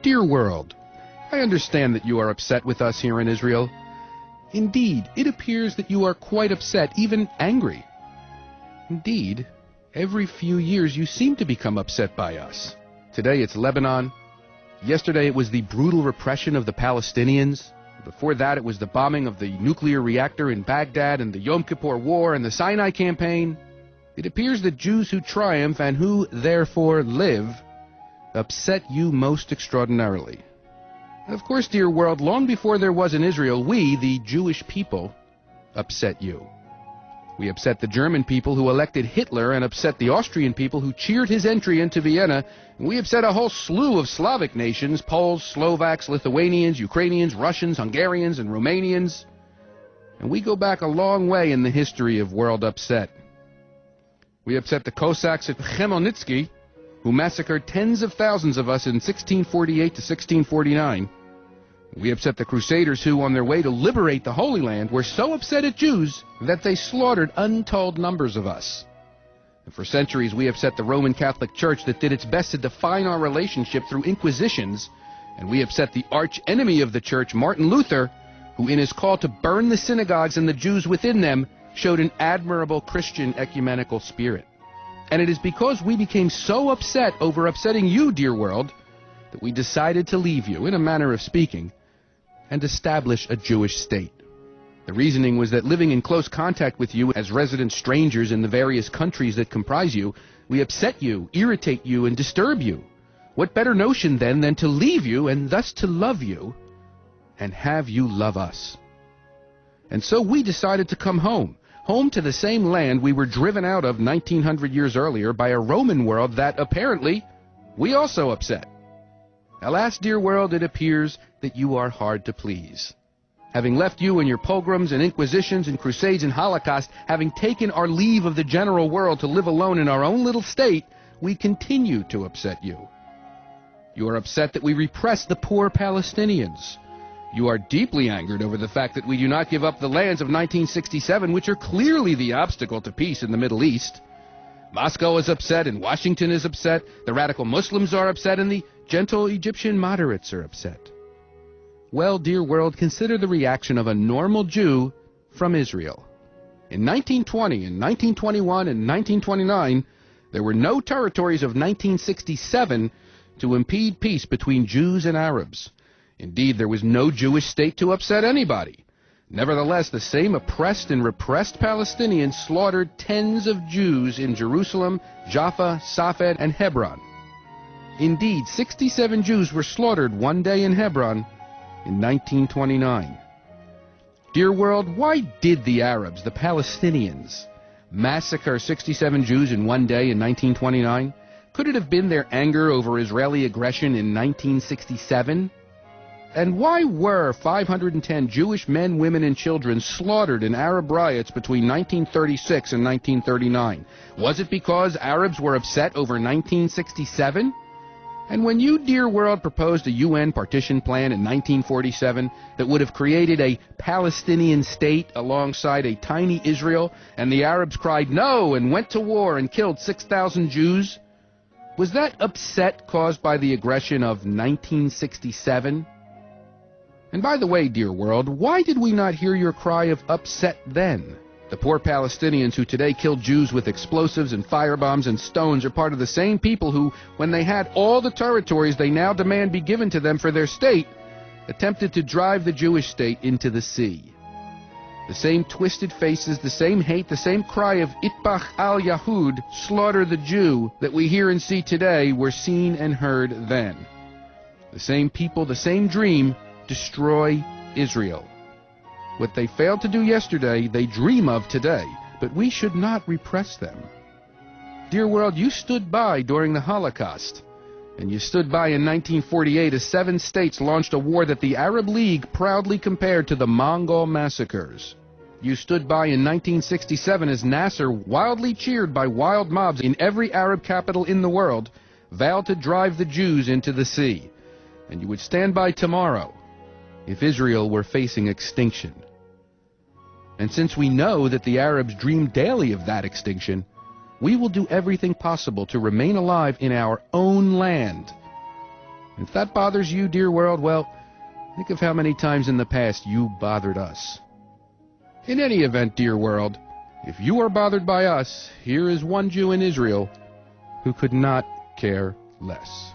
Dear world, I understand that you are upset with us here in Israel. Indeed, it appears that you are quite upset, even angry. Indeed, every few years you seem to become upset by us. Today it's Lebanon. Yesterday it was the brutal repression of the Palestinians. Before that it was the bombing of the nuclear reactor in Baghdad and the Yom Kippur War and the Sinai campaign. It appears that Jews who triumph and who therefore live upset you most extraordinarily. Of course, dear world, long before there was in Israel, we, the Jewish people, upset you. We upset the German people who elected Hitler and upset the Austrian people who cheered his entry into Vienna. And we upset a whole slew of Slavic nations, Poles, Slovaks, Lithuanians, Ukrainians, Russians, Hungarians, and Romanians. And we go back a long way in the history of world upset. We upset the Cossacks at Khmelnytsky, who massacred tens of thousands of us in 1648 to 1649. We upset the Crusaders who, on their way to liberate the Holy Land, were so upset at Jews that they slaughtered untold numbers of us. And for centuries we upset the Roman Catholic Church that did its best to define our relationship through inquisitions, and we upset the arch enemy of the Church, Martin Luther, who in his call to burn the synagogues and the Jews within them showed an admirable Christian ecumenical spirit. And it is because we became so upset over upsetting you, dear world, that we decided to leave you, in a manner of speaking, and establish a Jewish state. The reasoning was that living in close contact with you as resident strangers in the various countries that comprise you, we upset you, irritate you, and disturb you. What better notion, then, than to leave you, and thus to love you, and have you love us? And so we decided to come home to the same land we were driven out of 1900 years earlier by a Roman world that, apparently, we also upset. Alas, dear world, it appears that you are hard to please. Having left you and your pogroms and inquisitions and crusades and holocaust, having taken our leave of the general world to live alone in our own little state, we continue to upset you. You are upset that we repress the poor Palestinians. You are deeply angered over the fact that we do not give up the lands of 1967, which are clearly the obstacle to peace in the Middle East. Moscow is upset, and Washington is upset, the radical Muslims are upset, and the gentle Egyptian moderates are upset. Well, dear world, consider the reaction of a normal Jew from Israel. In 1920, in 1921, and 1929, there were no territories of 1967 to impede peace between Jews and Arabs. Indeed, there was no Jewish state to upset anybody. Nevertheless, the same oppressed and repressed Palestinians slaughtered tens of Jews in Jerusalem, Jaffa, Safed, and Hebron. Indeed, 67 Jews were slaughtered one day in Hebron in 1929. Dear world, why did the Arabs, the Palestinians, massacre 67 Jews in one day in 1929? Could it have been their anger over Israeli aggression in 1967? And why were 510 Jewish men, women, and children slaughtered in Arab riots between 1936 and 1939? Was it because Arabs were upset over 1967? And when you, dear world, proposed a UN partition plan in 1947 that would have created a Palestinian state alongside a tiny Israel, and the Arabs cried no and went to war and killed 6,000 Jews, was that upset caused by the aggression of 1967? And by the way, dear world, why did we not hear your cry of upset then? The poor Palestinians who today kill Jews with explosives and firebombs and stones are part of the same people who, when they had all the territories they now demand be given to them for their state, attempted to drive the Jewish state into the sea. The same twisted faces, the same hate, the same cry of Itbach al-Yahud, slaughter the Jew, that we hear and see today were seen and heard then. The same people, the same dream, destroy Israel. What they failed to do yesterday, they dream of today, but we should not repress them. Dear world, you stood by during the Holocaust, and you stood by in 1948 as 7 states launched a war that the Arab League proudly compared to the Mongol massacres. You stood by in 1967 as Nasser, wildly cheered by wild mobs in every Arab capital in the world, vowed to drive the Jews into the sea. And you would stand by tomorrow if Israel were facing extinction. And since we know that the Arabs dream daily of that extinction, we will do everything possible to remain alive in our own land If that bothers you, dear world, well, think of how many times in the past you bothered us. In any event, dear world, if you are bothered by us, here is one Jew in Israel who could not care less.